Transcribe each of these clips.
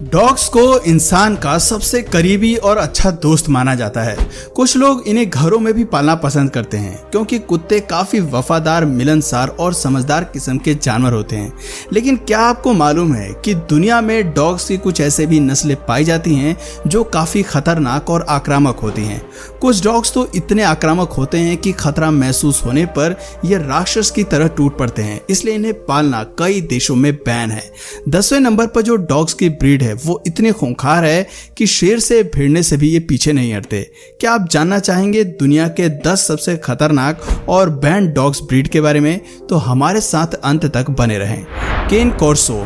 Dogs को इंसान का सबसे करीबी और अच्छा दोस्त माना जाता है। कुछ लोग इन्हें घरों में भी पालना पसंद करते हैं क्योंकि कुत्ते काफी वफादार, मिलनसार और समझदार किस्म के जानवर होते हैं। लेकिन क्या आपको मालूम है कि दुनिया में डॉग्स की कुछ ऐसे भी नस्लें पाई जाती हैं जो काफी खतरनाक और आक्रामक होती हैं। कुछ डॉग्स तो इतने आक्रामक होते हैं कि खतरा महसूस होने पर ये राक्षस की तरह टूट पड़ते हैं, इसलिए इन्हें पालना कई देशों में बैन है। 10वें नंबर पर जो डॉग्स की ब्रीड है वो इतने खूंखार है कि शेर से भिड़ने से भी ये पीछे नहीं हटते। क्या आप जानना चाहेंगे दुनिया के 10 सबसे खतरनाक और बैन डॉग्स ब्रीड के बारे में? तो हमारे साथ अंत तक बने रहें। केन कॉर्सो।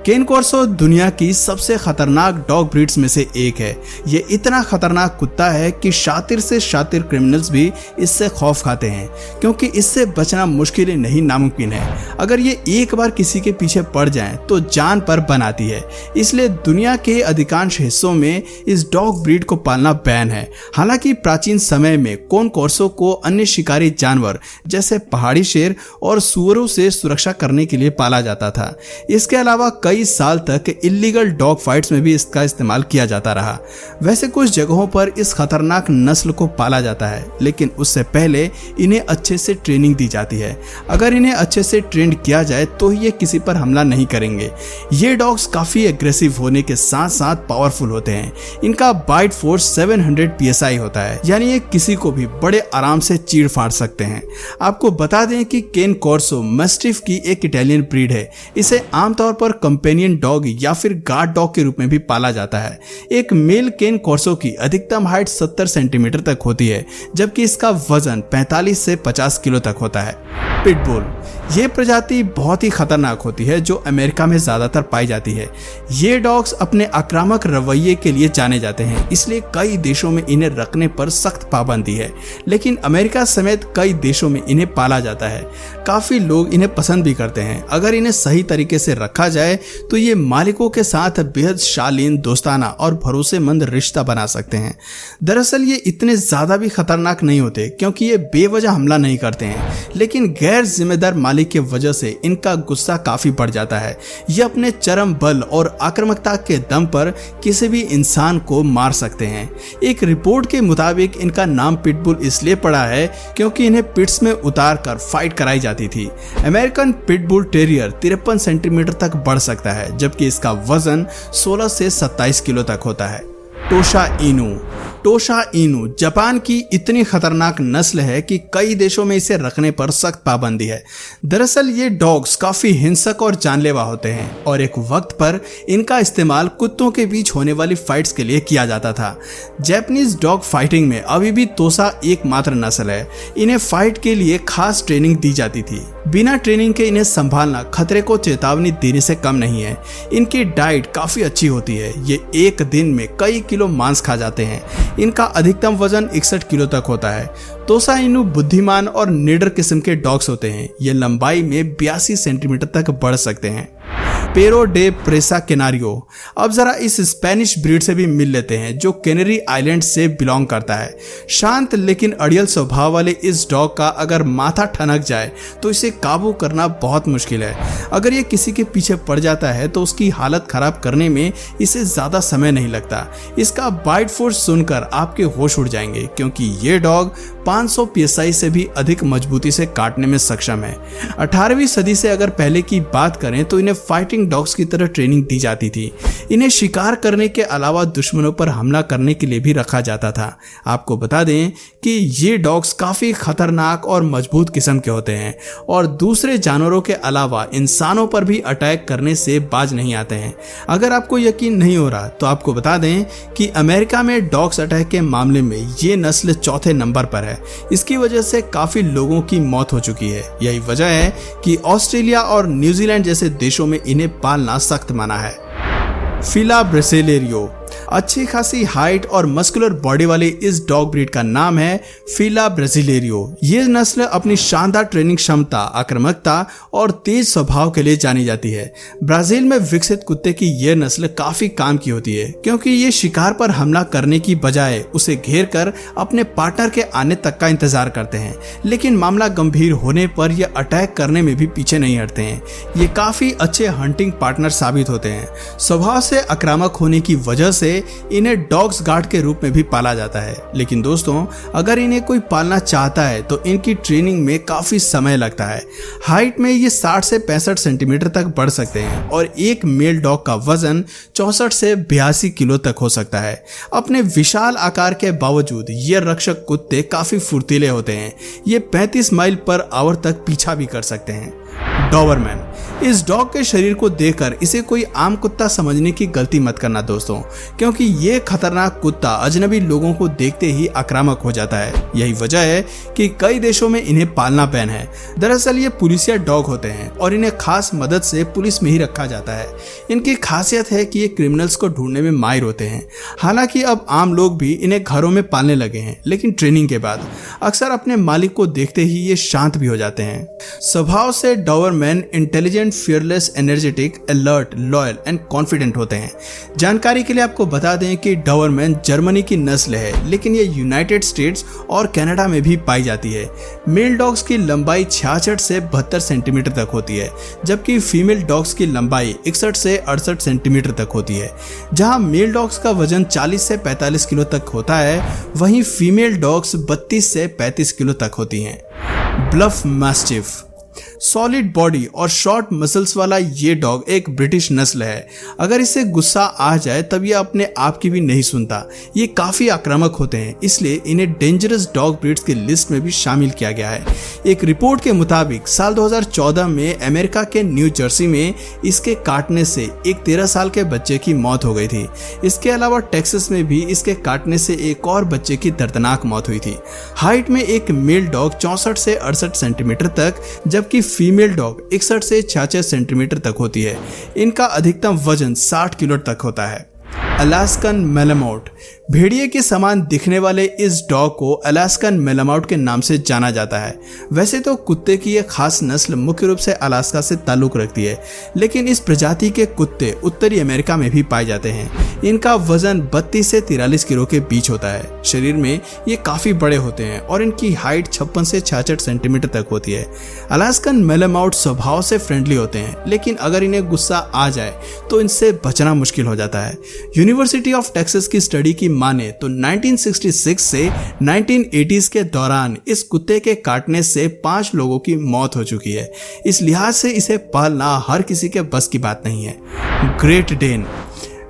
केन कॉर्सो दुनिया की सबसे खतरनाक डॉग ब्रीड्स में से एक है। ये इतना खतरनाक कुत्ता है कि शातिर से शातिर क्रिमिनल्स भी इससे खौफ खाते हैं क्योंकि इससे बचना मुश्किल नहीं नामुमकिन है। अगर ये एक बार किसी के पीछे पड़ जाए तो जान पर बन आती है, इसलिए दुनिया के अधिकांश हिस्सों में इस डॉग ब्रीड को पालना बैन है। हालांकि प्राचीन समय में केन कॉर्सो को अन्य शिकारी जानवर जैसे पहाड़ी शेर और सुअरों से सुरक्षा करने के लिए पाला जाता था। इसके अलावा कई साल तक इलीगल डॉग फाइट्स में भी इसका इस्तेमाल किया जाता रहा। वैसे कुछ जगहों पर इस खतरनाक नस्ल को पाला जाता है, लेकिन उससे पहले इन्हें अच्छे से ट्रेनिंग दी जाती है। अगर इन्हें अच्छे से ट्रेन किया जाए तो ये किसी पर हमला नहीं करेंगे। ये डॉग्स काफी एग्रेसिव होने के साथ साथ पावरफुल होते हैं। इनका बाइट फोर्स 700 PSI होता है, यानी ये किसी को भी बड़े आराम से चीड़ फाड़ सकते हैं। आपको बता दें कि केन कॉर्सो मैस्टिफ की एक इटालियन ब्रीड है। इसे आमतौर पर कंपेनियन डॉग या फिर गार्ड डॉग के रूप में भी पाला जाता है। एक मेल केन कॉर्सो की अधिकतम हाइट 70 सेंटीमीटर तक होती है, जबकि इसका वजन 45 से 50 किलो तक होता है। पिटबुल। ये प्रजाति बहुत ही खतरनाक होती है जो अमेरिका में ज्यादातर पाई जाती है। ये डॉग्स अपने आक्रामक रवैये के लिए जाने जाते हैं, इसलिए कई देशों में इन्हें रखने पर सख्त पाबंदी है, लेकिन अमेरिका समेत कई देशों में इन्हें पाला जाता है। काफी लोग इन्हें पसंद भी करते हैं। अगर इन्हें सही तरीके से रखा जाए तो ये मालिकों के साथ बेहद शालीन, दोस्ताना और भरोसेमंद रिश्ता बना सकते हैं। दरअसल ये इतने ज्यादा भी खतरनाक नहीं होते क्योंकि ये बेवजह हमला नहीं करते हैं, लेकिन गैर जिम्मेदार मालिक की वजह से इनका गुस्सा काफी बढ़ जाता है। ये अपने चरम बल और आक्रामकता के दम पर किसी भी इंसान को मार सकते हैं। एक रिपोर्ट के मुताबिक इनका नाम पिटबुल इसलिए पड़ा है क्योंकि इन्हें पिट्स में उतार कर फाइट कराई जाती थी। अमेरिकन पिटबुल टेरियर 53 सेंटीमीटर तक बढ़ सकता है, जबकि इसका वजन 16 से 27 किलो तक होता है। टोशा इनू। टोशा इनू जापान की इतनी खतरनाक नस्ल है कि कई देशों में इसे रखने पर सख्त पाबंदी है। दरअसल ये डॉग्स काफी हिंसक और जानलेवा होते हैं और एक वक्त पर इनका इस्तेमाल कुत्तों के बीच होने वाली फाइट्स के लिए किया जाता था। जापानीज डॉग फाइटिंग में अभी भी टोशा एकमात्र नस्ल है। इन्हें फाइट के लिए खास ट्रेनिंग दी जाती थी। बिना ट्रेनिंग के इन्हें संभालना खतरे को चेतावनी देने से कम नहीं है। इनकी डाइट काफी अच्छी होती है। ये एक दिन में कई किलो मांस खा जाते हैं। इनका अधिकतम वजन 61 किलो तक होता है। टोशा इनू बुद्धिमान और निडर किस्म के डॉग्स होते हैं। ये लंबाई में 82 सेंटीमीटर तक बढ़ सकते हैं। पेरो डे प्रेसा कैनारियो। अब जरा इस स्पेनिश ब्रीड से भी मिल लेते हैं जो कैनरी आइलैंड से बिलोंग करता है। शांत लेकिन अड़ियल स्वभाव वाले इस डॉग का अगर माथा ठनक जाए तो इसे काबू करना बहुत मुश्किल है। अगर ये किसी के पीछे पड़ जाता है तो उसकी हालत खराब करने में इसे ज्यादा समय नहीं लगता। इसका बाइट फोर्स सुनकर आपके होश उड़ जाएंगे क्योंकि ये डॉग 500 PSI से भी अधिक मजबूती से काटने में सक्षम है। 18वीं सदी से अगर पहले की बात करें तो इन्हें फाइटिंग डॉग्स की तरह ट्रेनिंग दी जाती थी। इन्हें शिकार करने के अलावा दुश्मनों पर हमला करने के लिए भी रखा जाता था। आपको बता दें कि ये डॉग्स काफी खतरनाक और मजबूत किस्म के होते हैं और दूसरे जानवरों के अलावा इंसानों पर भी अटैक करने से बाज नहीं आते हैं। अगर आपको यकीन नहीं हो रहा तो आपको बता दें कि अमेरिका में डॉग्स अटैक के मामले में ये नस्ल 4थे नंबर पर है। इसकी वजह से काफी लोगों की मौत हो चुकी है। यही वजह है कि ऑस्ट्रेलिया और न्यूजीलैंड जैसे देशों में इन्हें पालना सख्त मना है। फिला ब्रेसिलेरियो। अच्छी खासी हाइट और मस्कुलर बॉडी वाली इस डॉग ब्रीड का नाम है फीला ब्राजीलियरो। ये नस्ल अपनी शानदार ट्रेनिंग क्षमता, आक्रामकता और तेज स्वभाव के लिए जानी जाती है। ब्राजील में विकसित कुत्ते की यह नस्ल काफी काम की होती है, क्योंकि ये शिकार पर हमला करने की बजाय उसे घेर कर अपने पार्टनर के आने तक का इंतजार करते हैं, लेकिन मामला गंभीर होने पर ये अटैक करने में भी पीछे नहीं हटते हैं। ये काफी अच्छे हंटिंग पार्टनर साबित होते हैं। स्वभाव से आक्रामक होने की वजह से इन्हें डॉग्स गार्ड के रूप में भी पाला जाता है। लेकिन दोस्तों, अगर इन्हें कोई पालना चाहता है तो इनकी ट्रेनिंग में काफी समय लगता है। हाइट में ये 60 से 65 सेंटीमीटर तक बढ़ सकते हैं और एक मेल डॉग का वजन 64 से 82 किलो तक हो सकता है। अपने विशाल आकार के बावजूद ये रक्षक कुत्ते काफी फुर्तीले होते हैं। ये 35 माइल पर आवर तक पीछा भी कर सकते हैं। डॉबरमैन। इस डॉग के शरीर को देखकर इसे कोई आम कुत्ता समझने की गलती मत करना दोस्तों, क्योंकि ये खतरनाक कुत्ता अजनबी लोगों को देखते ही आक्रामक हो जाता है। यही वजह है कि कई देशों में इन्हें पालना बैन है। दरअसल ये पुलिसिया डॉग होते हैं और इन्हें खास मदद से पुलिस में ही रखा जाता है। इनकी खासियत है कि ये क्रिमिनल्स को ढूंढने में माहिर होते हैं। हालांकि अब आम लोग भी इन्हें घरों में पालने लगे हैं, लेकिन ट्रेनिंग के बाद अक्सर अपने मालिक को देखते ही ये शांत भी हो जाते हैं। स्वभाव से Dobermann intelligent, fearless, energetic, alert, loyal and confident होते हैं। जानकारी के लिए आपको बता दें कि डॉबरमैन जर्मनी की नस्ल है, लेकिन ये यूनाइटेड स्टेट्स और कनाडा में भी पाई जाती है। मेल डॉग्स की लंबाई 66 से 72 सेंटीमीटर तक होती है, जबकि फीमेल डॉग्स की लंबाई 61 से 68 सेंटीमीटर तक होती है। जहां मेल डॉग्स का वजन 40 से 45 किलो तक होता है, वहीं फीमेल डॉग्स 32 से 35 किलो तक होती हैं। Bull mastiff. सॉलिड बॉडी और शॉर्ट मसल्स वाला ये डॉग एक ब्रिटिश नस्ल है। अगर इसे गुस्सा आ जाए तब ये अपने आप की भी नहीं सुनता। ये काफी आक्रामक होते हैं, इसलिए इन्हें डेंजरस डॉग ब्रीड्स की लिस्ट में भी शामिल किया गया है। एक रिपोर्ट के मुताबिक साल 2014 में अमेरिका के न्यू जर्सी में इसके काटने से एक 13 साल के बच्चे की मौत हो गई थी। इसके अलावा टेक्सास में भी इसके काटने से एक और बच्चे की दर्दनाक मौत हुई थी। हाइट में एक मेल डॉग 64 से 68 सेंटीमीटर तक, जबकि फीमेल डॉग 61 से 66 सेंटीमीटर तक होती है। इनका अधिकतम वजन 60 किलो तक होता है। अलास्कन मेलामाउट। भेड़िए के समान दिखने वाले इस डॉग को अलास्कन मेलामाउट के नाम से जाना जाता है। वैसे तो कुत्ते की एक खास नस्ल मुख्य रूप से अलास्का से ताल्लुक रखती है, लेकिन इस प्रजाति के कुत्ते उत्तरी अमेरिका में भी पाए जाते हैं। इनका वजन 32 से 43 किलो के बीच होता है। शरीर में ये काफी बड़े होते हैं और इनकी हाइट 56 से 66 सेंटीमीटर तक होती है। अलास्कन मेलामाउट स्वभाव से फ्रेंडली होते हैं, लेकिन अगर इन्हें गुस्सा आ जाए तो इनसे बचना मुश्किल हो जाता है। यूनिवर्सिटी ऑफ टेक्सास की स्टडी की माने तो 1966 से 1980s के दौरान इस कुत्ते के काटने से 5 लोगों की मौत हो चुकी है। इस लिहाज से इसे पालना हर किसी के बस की बात नहीं है। Great Dane.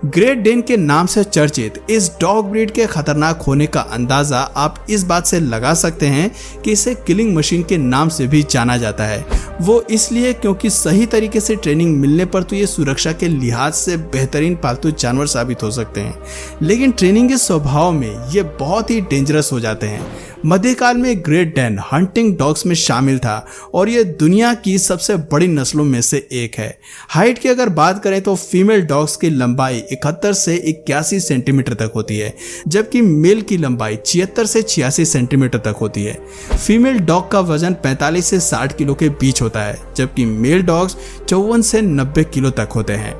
ग्रेट डेन के नाम से चर्चित इस डॉग ब्रीड के खतरनाक होने का अंदाजा आप इस बात से लगा सकते हैं कि इसे किलिंग मशीन के नाम से भी जाना जाता है। वो इसलिए क्योंकि सही तरीके से ट्रेनिंग मिलने पर तो ये सुरक्षा के लिहाज से बेहतरीन पालतू जानवर साबित हो सकते हैं, लेकिन ट्रेनिंग के स्वभाव में ये बहुत ही डेंजरस हो जाते हैं। मध्यकाल में ग्रेट डेन हंटिंग डॉग्स में शामिल था और ये दुनिया की सबसे बड़ी नस्लों में से एक है। हाइट की अगर बात करें तो फीमेल डॉग्स की लंबाई 71 से 81 सेंटीमीटर तक होती है, जबकि मेल की लंबाई 76 से 86 सेंटीमीटर तक होती है। फीमेल डॉग का वजन 45 से 60 किलो के बीच होता है, जबकि मेल डॉग्स 54 से 90 किलो तक होते हैं।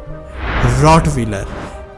रॉटवीलर।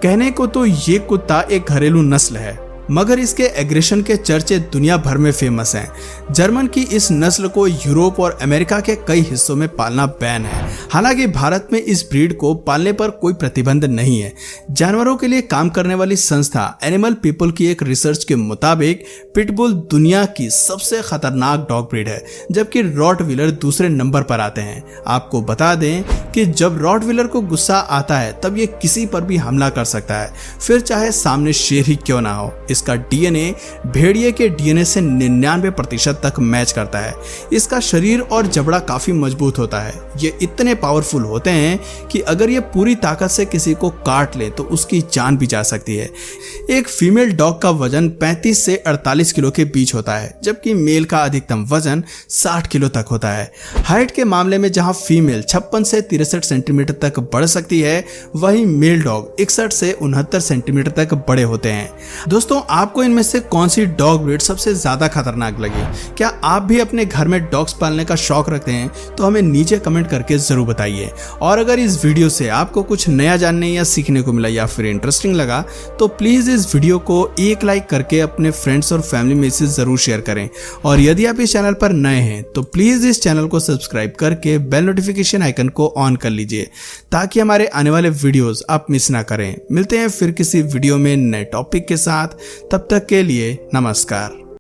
कहने को तो ये कुत्ता एक घरेलू नस्ल है, मगर इसके एग्रेशन के चर्चे दुनिया भर में फेमस हैं। जर्मन की इस नस्ल को यूरोप और अमेरिका के कई हिस्सों में पालना बैन है। हालांकि भारत में इस ब्रीड को पालने पर कोई प्रतिबंध नहीं है। जानवरों के लिए काम करने वाली संस्था एनिमल पीपल की एक रिसर्च के मुताबिक पिटबुल दुनिया की सबसे खतरनाक डॉग ब्रीड है, जबकि रॉटवीलर दूसरे नंबर पर आते हैं। आपको बता दें कि जब रॉटवीलर को गुस्सा आता है तब ये किसी पर भी हमला कर सकता है, फिर चाहे सामने शेर ही क्यों ना हो। इसका डीएनए भेड़िए के डीएनए से 99% तक मैच करता है। इसका शरीर और जबड़ा काफी मजबूत होता है। ये इतने पावरफुल होते हैं कि अगर ये पूरी ताकत से किसी को काट ले तो उसकी जान भी जा सकती है। एक फीमेल डॉग का वजन 35 से 48 किलो के बीच होता है, जबकि मेल का अधिकतम वजन 60 किलो तक होता है। हाइट के मामले में जहां फीमेल 56 से 63 सेंटीमीटर तक बढ़ सकती है, वहीं मेल डॉग 61 से 69 सेंटीमीटर तक बड़े होते हैं। दोस्तों, आपको इनमें से कौन सी डॉग ब्रीड सबसे ज्यादा खतरनाक लगी? क्या आप भी अपने घर में डॉग्स पालने का शौक रखते हैं? तो हमें नीचे कमेंट करके जरूर बताइए। और अगर इस वीडियो से आपको कुछ नया जानने या सीखने को मिला या फिर इंटरेस्टिंग लगा तो प्लीज इस वीडियो को एक लाइक करके अपने फ्रेंड्स और फैमिली में से जरूर शेयर करें। और यदि आप इस चैनल पर नए हैं तो प्लीज इस चैनल को सब्सक्राइब करके बेल नोटिफिकेशन आइकन को ऑन कर लीजिए, ताकि हमारे आने वाले वीडियोस आप मिस ना करें। मिलते हैं फिर किसी वीडियो में नए टॉपिक के साथ, तब तक के लिए नमस्कार।